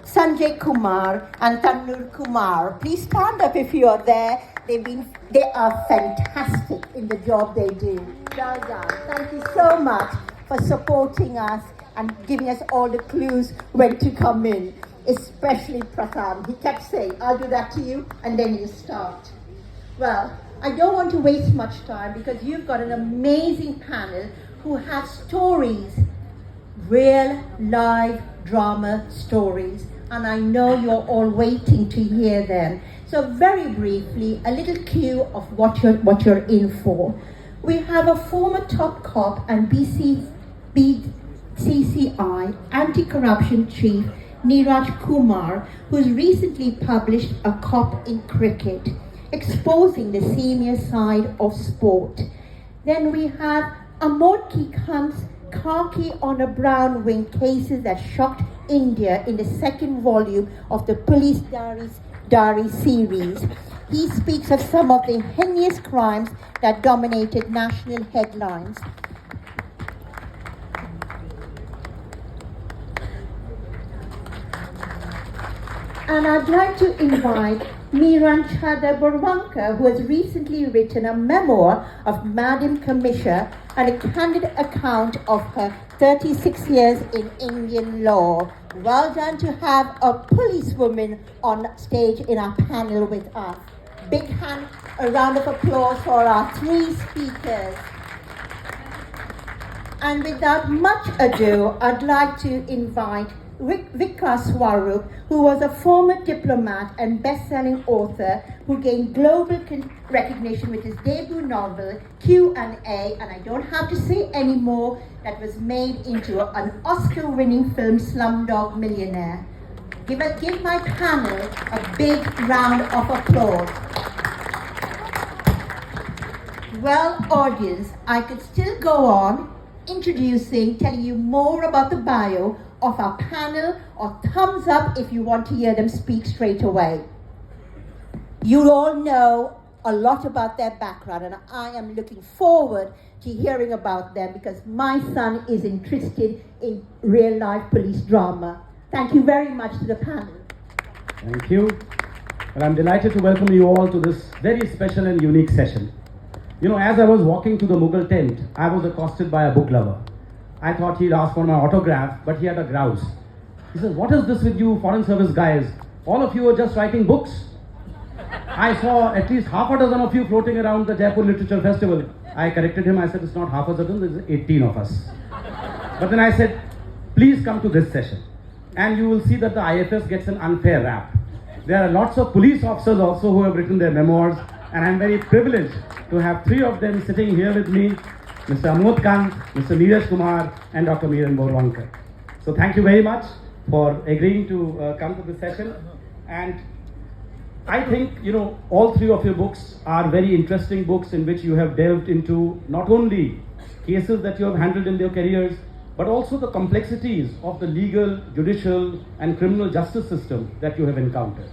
Sanjay Kumar and Tanur Kumar. Please stand up if you are there. They are fantastic in the job they do. Well done. Thank you so much for supporting us and giving us all the clues when to come in. Especially Pratham. He kept saying, I'll do that to you, and then you start. Well, I don't want to waste much time because you've got an amazing panel who have stories, real live drama stories, and I know you're all waiting to hear them. So very briefly, a little cue of what you're in for. We have a former top cop and BCCI anti-corruption chief, Neeraj Kumar, who's recently published A Cop in Cricket, exposing the senior side of sport. Then we have Amod Kanth's Khaki on a Brown Wing cases that shocked India in the second volume of the Police Diary series. He speaks of some of the heinous crimes that dominated national headlines. And I'd like to invite Miran Chadha-Burwanka, who has recently written a memoir of Madam Kamisha and a candid account of her 36 years in Indian law. Well done to have a policewoman on stage in our panel with us. Big hand, a round of applause for our three speakers. And without much ado, I'd like to invite Vikas Swarup, who was a former diplomat and best-selling author who gained global recognition with his debut novel, Q&A, and I don't have to say any more, that was made into an Oscar-winning film, Slumdog Millionaire. Give my panel a big round of applause. Well, audience, I could still go on introducing, telling you more about the bio of our panel, or thumbs up if you want to hear them speak straight away. You all know a lot about their background, and I am looking forward to hearing about them because my son is interested in real life police drama. Thank you very much to the panel. Thank you. Well, I'm delighted to welcome you all to this very special and unique session. You know, as I was walking to the Mughal tent, I was accosted by a book lover. I thought he'd ask for my autograph, but he had a grouse. He said, "What is this with you foreign service guys? All of you are just writing books." I saw at least half a dozen of you floating around the Jaipur Literature Festival. I corrected him, I said, it's not half a dozen, there's 18 of us. But then I said, please come to this session. And you will see that the IFS gets an unfair rap. There are lots of police officers also who have written their memoirs, and I'm very privileged to have three of them sitting here with me, Mr. Amod K, Mr. Neeraj Kumar, and Dr. Miran Borwankar. So thank you very much for agreeing to come to this session. And I think, you know, all three of your books are very interesting books in which you have delved into not only cases that you have handled in your careers, but also the complexities of the legal, judicial, and criminal justice system that you have encountered.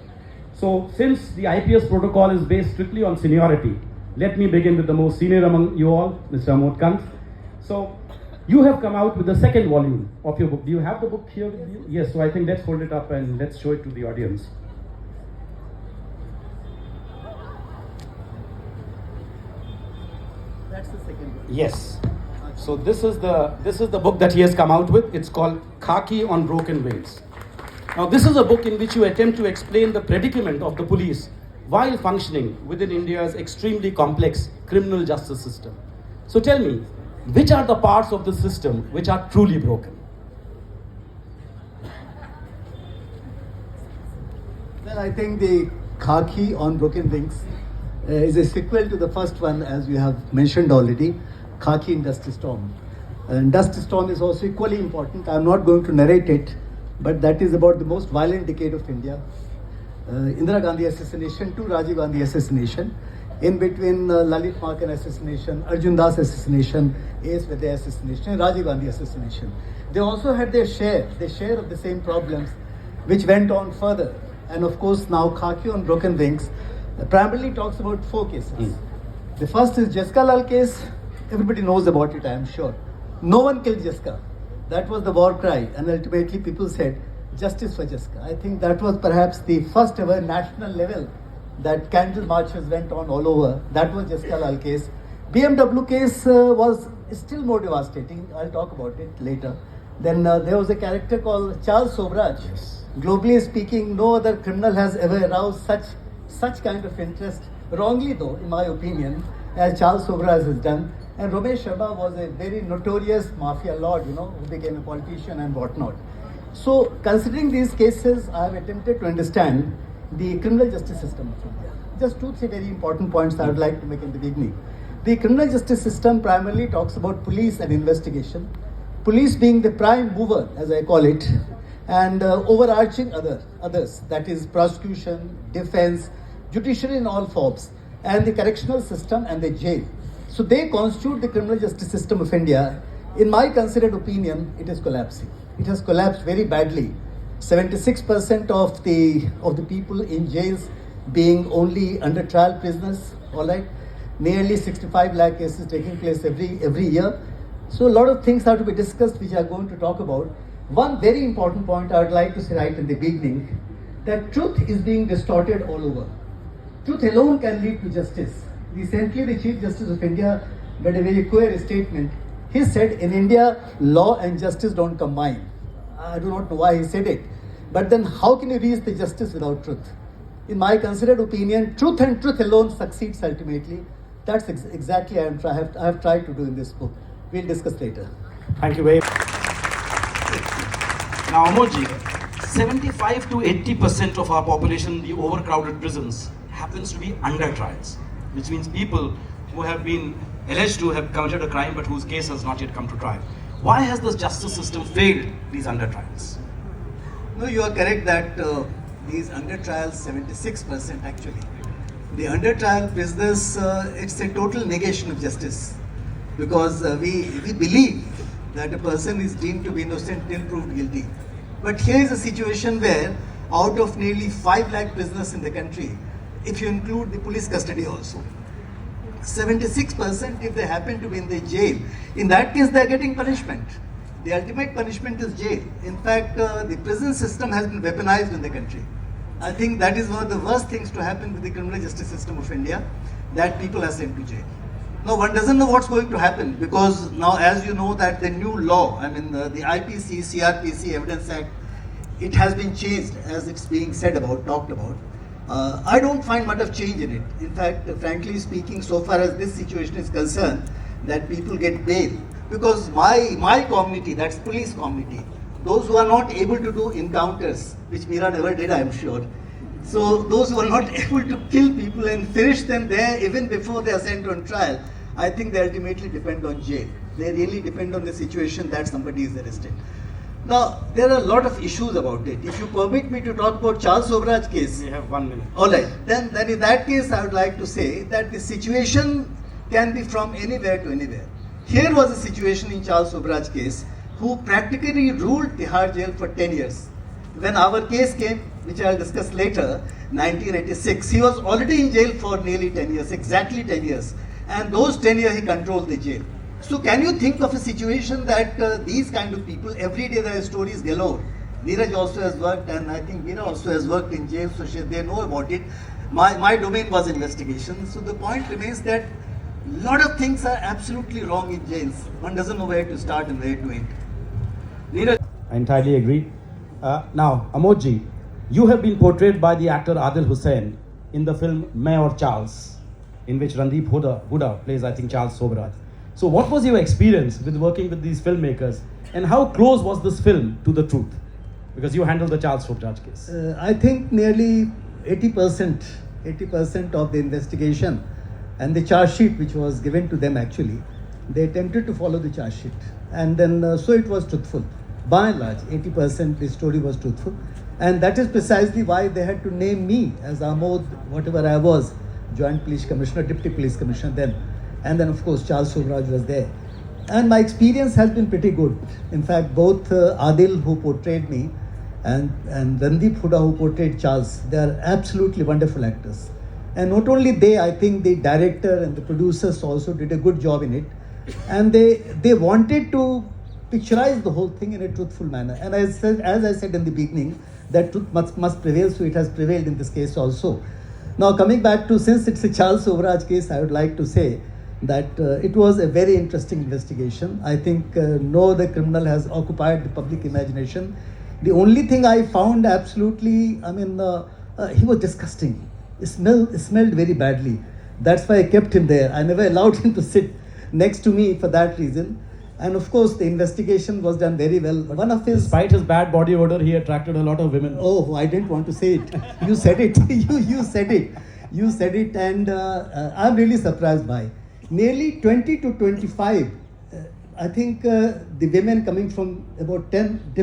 So since the IPS protocol is based strictly on seniority, let me begin with the most senior among you all, Mr. Amod Kanth. So, you have come out with the second volume of your book. Do you have the book here with you? Yes, so I think let's hold it up and let's show it to the audience. That's the second book. Yes. So this is the book that he has come out with. It's called Khaki on Broken Wings. Now this is a book in which you attempt to explain the predicament of the police while functioning within India's extremely complex criminal justice system. So tell me, which are the parts of the system which are truly broken? Well, I think the Khaki on Broken Wings is a sequel to the first one, as we have mentioned already, Khaki in Dusty Storm. And Dusty Storm is also equally important. I'm not going to narrate it, but that is about the most violent decade of India. Indira Gandhi assassination to Rajiv Gandhi assassination, in between Lalit Markan assassination, Arjun Das assassination, A.S. Vidya assassination, Rajiv Gandhi assassination. They also had their share of the same problems, which went on further. And of course now Khaki on Broken Wings primarily talks about four cases. The first is Jessica Lal case. Everybody knows about it, I am sure. No one killed Jessica. That was the war cry, and ultimately people said Justice for Jessica. I think that was perhaps the first ever national level that candle marches went on all over. That was Jessica Lal case. BMW case was still more devastating. I'll talk about it later. Then there was a character called Charles Sobraj. Yes. Globally speaking, no other criminal has ever aroused such kind of interest, wrongly though, in my opinion, as Charles Sobraj has done. And Ramesh Sharma was a very notorious mafia lord, who became a politician and whatnot. So, considering these cases, I have attempted to understand the criminal justice system of India. Just 2-3 very important points I would like to make in the beginning. The criminal justice system primarily talks about police and investigation. Police being the prime mover, as I call it, and overarching others, that is prosecution, defense, judiciary in all forms, and the correctional system and the jail. So they constitute the criminal justice system of India. In my considered opinion, it is collapsing. It has collapsed very badly. 76% of the people in jails being only under trial prisoners, all right? Nearly 65 lakh cases taking place every year. So a lot of things have to be discussed, which I am going to talk about. One very important point I would like to say right in the beginning, that truth is being distorted all over. Truth alone can lead to justice. Recently, the Chief Justice of India made a very clear statement. He said, in India, law and justice don't combine. I do not know why he said it. But then how can you reach the justice without truth? In my considered opinion, truth and truth alone succeeds ultimately. That's exactly I have tried to do in this book. We'll discuss later. Thank you very much. Now, Amodji, 75 to 80% of our population in the overcrowded prisons happens to be under trials, which means people who have been alleged to have committed a crime but whose case has not yet come to trial. Why has the justice system failed these under trials? No, you are correct that these under trials, 76% actually. The under trial prisoners, it's a total negation of justice, because we believe that a person is deemed to be innocent till proved guilty. But here is a situation where out of nearly 5 lakh prisoners in the country, if you include the police custody also, 76% if they happen to be in the jail, in that case they are getting punishment. The ultimate punishment is jail. In fact, the prison system has been weaponized in the country. I think that is one of the worst things to happen with the criminal justice system of India, that people are sent to jail. Now, one doesn't know what's going to happen, because now, as you know, that the new law, I mean the IPC, CRPC, Evidence Act, it has been changed, as it's being talked about. I don't find much of change in it. In fact, frankly speaking, so far as this situation is concerned, that people get bail, because my community, that's police community, those who are not able to do encounters, which Meera never did, I am sure. So those who are not able to kill people and finish them there even before they are sent on trial, I think they ultimately depend on jail. They really depend on the situation that somebody is arrested. Now, there are a lot of issues about it. If you permit me to talk about Charles Sobraj case. We have 1 minute. All right. Then in that case, I would like to say that the situation can be from anywhere to anywhere. Here was a situation in Charles Sobraj case, who practically ruled Tihar jail for 10 years. When our case came, which I will discuss later, 1986, he was already in jail for nearly 10 years, exactly 10 years. And those 10 years he controlled the jail. So can you think of a situation that these kind of people, every day there are stories galore. Neeraj also has worked, and I think Meera also has worked in jail, so they know about it. My domain was investigation. So the point remains that a lot of things are absolutely wrong in jails. One doesn't know where to start and where to end. Neeraj. I entirely agree. Now, Amodji, you have been portrayed by the actor Adil Hussain in the film Mayor Charles, in which Randeep Huda plays, I think, Charles Sobraj. So what was your experience with working with these filmmakers, and how close was this film to the truth? Because you handled the Charles Sobraj case. I think nearly 80% of the investigation and the charge sheet which was given to them, actually, they attempted to follow the charge sheet. And then, so it was truthful. By and large, 80% the story was truthful. And that is precisely why they had to name me as Amod, whatever I was, Joint Police Commissioner, Deputy Police Commissioner then. And then, of course, Charles Sobraj was there. And my experience has been pretty good. In fact, both Adil, who portrayed me, and Randeep Huda, who portrayed Charles, they are absolutely wonderful actors. And not only they, I think the director and the producers also did a good job in it. And they wanted to picturized the whole thing in a truthful manner. And as I said in the beginning, that truth must prevail, so it has prevailed in this case also. Now coming back to, since it's a Charles Sovraj case, I would like to say that it was a very interesting investigation. I think no other criminal has occupied the public imagination. The only thing I found absolutely, he was disgusting. It smelled very badly. That's why I kept him there. I never allowed him to sit next to me for that reason. And of course, the investigation was done very well. One of his... Despite his bad body odor, he attracted a lot of women. Oh, I didn't want to say it. You said it. you said it. You said it, and I'm really surprised by. Nearly 20 to 25, I think the women coming from about 10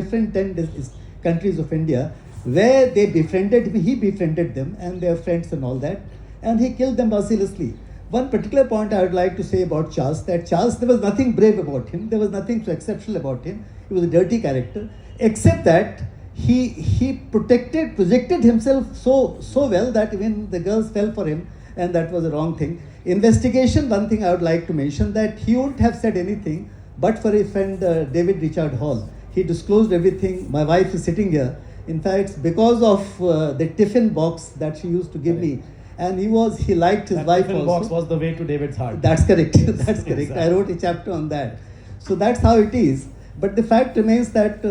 countries of India, where he befriended them and their friends and all that, and he killed them mercilessly. One particular point I would like to say about Charles, that Charles, there was nothing brave about him, there was nothing so exceptional about him. He was a dirty character, except that he projected himself so well that even the girls fell for him, and that was a wrong thing. Investigation, one thing I would like to mention, that he wouldn't have said anything but for his friend David Richard Hall. He disclosed everything. My wife is sitting here. In fact, because of the tiffin box that she used to give me, and he liked his wife also. Tiffin box was the way to David's heart. That's correct. That's correct. Exactly. I wrote a chapter on that. So that's how it is. But the fact remains that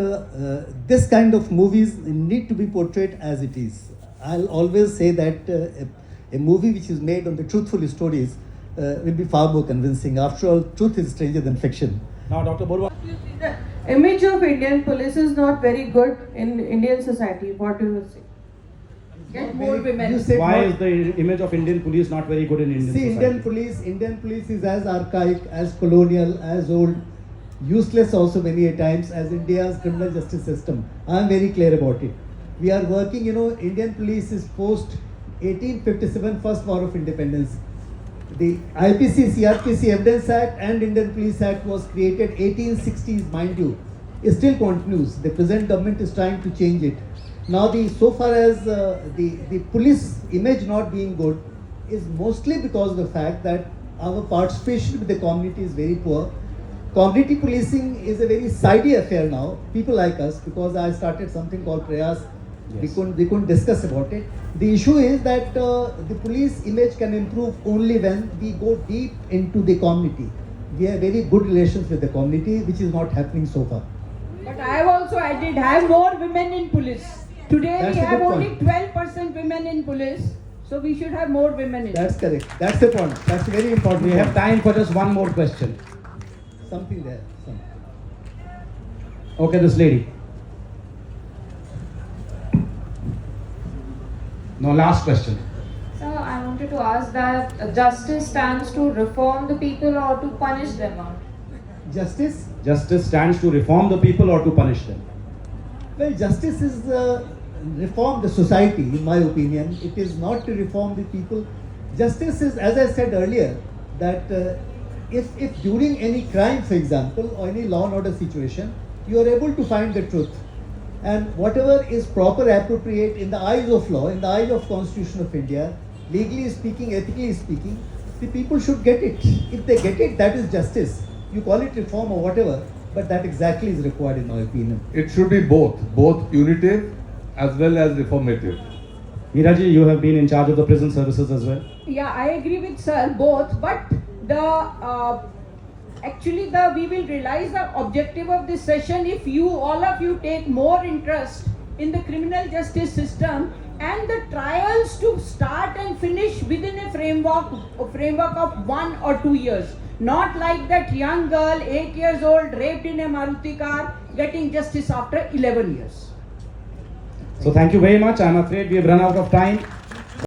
this kind of movies need to be portrayed as it is. I'll always say that a movie which is made on the truthful stories will be far more convincing. After all, truth is stranger than fiction. Now, Dr. Borwa. The image of Indian police is not very good in Indian society. What do you say? Get more women. Why is the image of Indian police not very good in Indian society? Indian police is as archaic, as colonial, as old, useless also many a times as India's criminal justice system. I am very clear about it. We are working, Indian police is post 1857 first war of independence. The IPC, CRPC Evidence Act and Indian Police Act was created 1860s, mind you. It still continues. The present government is trying to change it. Now, so far as the police image not being good is mostly because of the fact that our participation with the community is very poor. Community policing is a very sidey affair now. People like us, because I started something called Prayas, yes. we couldn't discuss about it. The issue is that the police image can improve only when we go deep into the community. We have very good relations with the community, which is not happening so far. But I did have more women in police. Today That's we have only point. 12% women in police, so we should have more women in. That's correct. That's the point. That's a very important. We have time for just one more question. Something there. Okay, this lady. No, last question. So I wanted to ask that justice stands to reform the people or to punish them out? Justice? Justice stands to reform the people or to punish them? Well, justice is reform the society, in my opinion. It is not to reform the people. Justice is, as I said earlier, that if during any crime, for example, or any law and order situation, you are able to find the truth, and whatever is proper, appropriate in the eyes of law, in the eyes of Constitution of India, legally speaking, ethically speaking, the people should get it. If they get it, that is justice. You call it reform or whatever, but that exactly is required in my opinion. It should be both punitive as well as reformative. Meeraji, you have been in charge of the prison services as well. Yeah, I agree with sir, both, but we will realize the objective of this session if all of you take more interest in the criminal justice system and the trials to start and finish within a framework of 1 or 2 years. Not like that young girl, 8 years old, raped in a Maruti car, getting justice after 11 years. So thank you very much. I'm afraid we have run out of time.